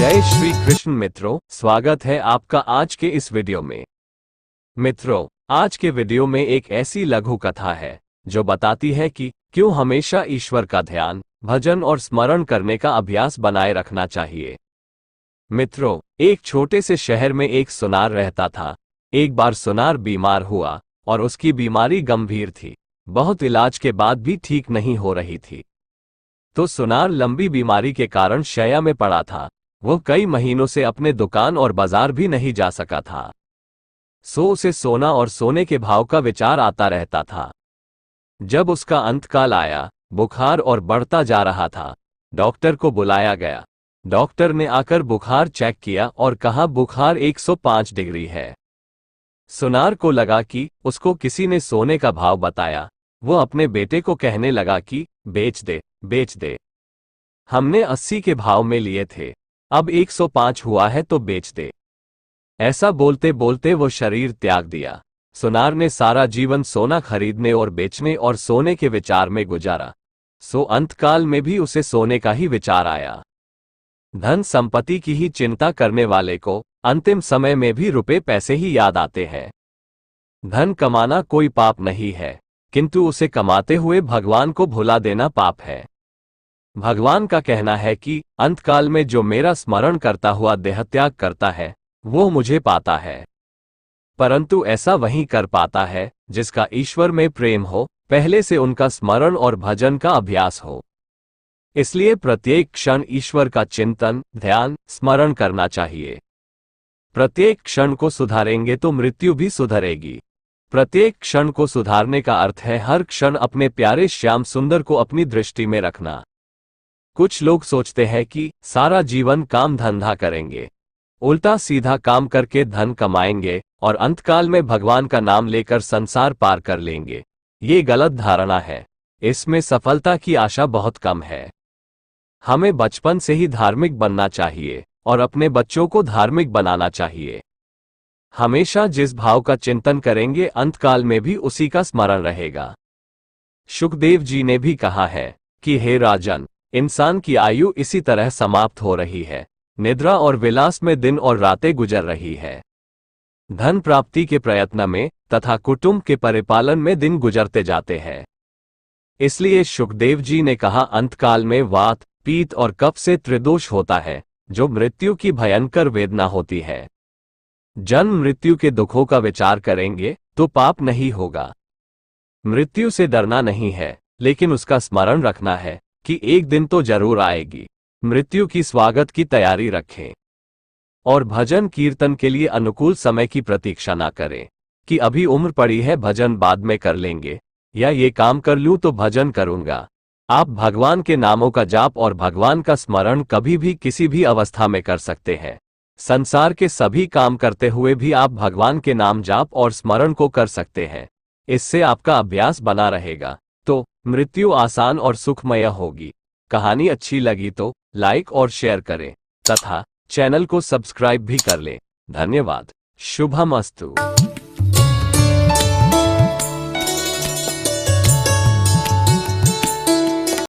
जय श्री कृष्ण मित्रों, स्वागत है आपका आज के इस वीडियो में। मित्रों, आज के वीडियो में एक ऐसी लघु कथा है जो बताती है कि क्यों हमेशा ईश्वर का ध्यान, भजन और स्मरण करने का अभ्यास बनाए रखना चाहिए। मित्रों, एक छोटे से शहर में एक सुनार रहता था। एक बार सुनार बीमार हुआ और उसकी बीमारी गंभीर थी। बहुत इलाज के बाद भी ठीक नहीं हो रही थी। तो सुनार लंबी बीमारी के कारण शैया में पड़ा था। वो कई महीनों से अपने दुकान और बाजार भी नहीं जा सका था। उसे सोना और सोने के भाव का विचार आता रहता था। जब उसका अंतकाल आया, बुखार और बढ़ता जा रहा था। डॉक्टर को बुलाया गया। डॉक्टर ने आकर बुखार चेक किया और कहा बुखार 105 डिग्री है। सुनार को लगा कि उसको किसी ने सोने का भाव बताया। वो अपने बेटे को कहने लगा कि बेच दे, बेच दे। हमने 80 के भाव में लिए थे, अब 105 हुआ है तो बेच दे। ऐसा बोलते बोलते वो शरीर त्याग दिया। सुनार ने सारा जीवन सोना खरीदने और बेचने और सोने के विचार में गुजारा। अंतकाल में भी उसे सोने का ही विचार आया। धन संपत्ति की ही चिंता करने वाले को अंतिम समय में भी रुपए पैसे ही याद आते हैं। धन कमाना कोई पाप नहीं है, किंतु उसे कमाते हुए भगवान को भुला देना पाप है। भगवान का कहना है कि अंतकाल में जो मेरा स्मरण करता हुआ देहत्याग करता है वो मुझे पाता है। परंतु ऐसा वही कर पाता है जिसका ईश्वर में प्रेम हो, पहले से उनका स्मरण और भजन का अभ्यास हो। इसलिए प्रत्येक क्षण ईश्वर का चिंतन, ध्यान, स्मरण करना चाहिए। प्रत्येक क्षण को सुधारेंगे तो मृत्यु भी सुधरेगी। प्रत्येक क्षण को सुधारने का अर्थ है हर क्षण अपने प्यारे श्याम सुंदर को अपनी दृष्टि में रखना। कुछ लोग सोचते हैं कि सारा जीवन काम धंधा करेंगे, उल्टा सीधा काम करके धन कमाएंगे और अंतकाल में भगवान का नाम लेकर संसार पार कर लेंगे। ये गलत धारणा है। इसमें सफलता की आशा बहुत कम है। हमें बचपन से ही धार्मिक बनना चाहिए और अपने बच्चों को धार्मिक बनाना चाहिए। हमेशा जिस भाव का चिंतन करेंगे अंतकाल में भी उसी का स्मरण रहेगा। सुखदेव जी ने भी कहा है कि हे राजन, इंसान की आयु इसी तरह समाप्त हो रही है। निद्रा और विलास में दिन और रातें गुजर रही है। धन प्राप्ति के प्रयत्न में तथा कुटुंब के परिपालन में दिन गुजरते जाते हैं। इसलिए सुखदेव जी ने कहा अंतकाल में वात, पीत और कफ से त्रिदोष होता है, जो मृत्यु की भयंकर वेदना होती है। जन्म मृत्यु के दुखों का विचार करेंगे तो पाप नहीं होगा। मृत्यु से डरना नहीं है, लेकिन उसका स्मरण रखना है कि एक दिन तो जरूर आएगी। मृत्यु की स्वागत की तैयारी रखें और भजन कीर्तन के लिए अनुकूल समय की प्रतीक्षा ना करें कि अभी उम्र पड़ी है, भजन बाद में कर लेंगे, या ये काम कर लूं तो भजन करूंगा। आप भगवान के नामों का जाप और भगवान का स्मरण कभी भी किसी भी अवस्था में कर सकते हैं। संसार के सभी काम करते हुए भी आप भगवान के नाम जाप और स्मरण को कर सकते हैं। इससे आपका अभ्यास बना रहेगा तो मृत्यु आसान और सुखमय होगी। कहानी अच्छी लगी तो लाइक और शेयर करें तथा चैनल को सब्सक्राइब भी कर लें। धन्यवाद। शुभमस्तु।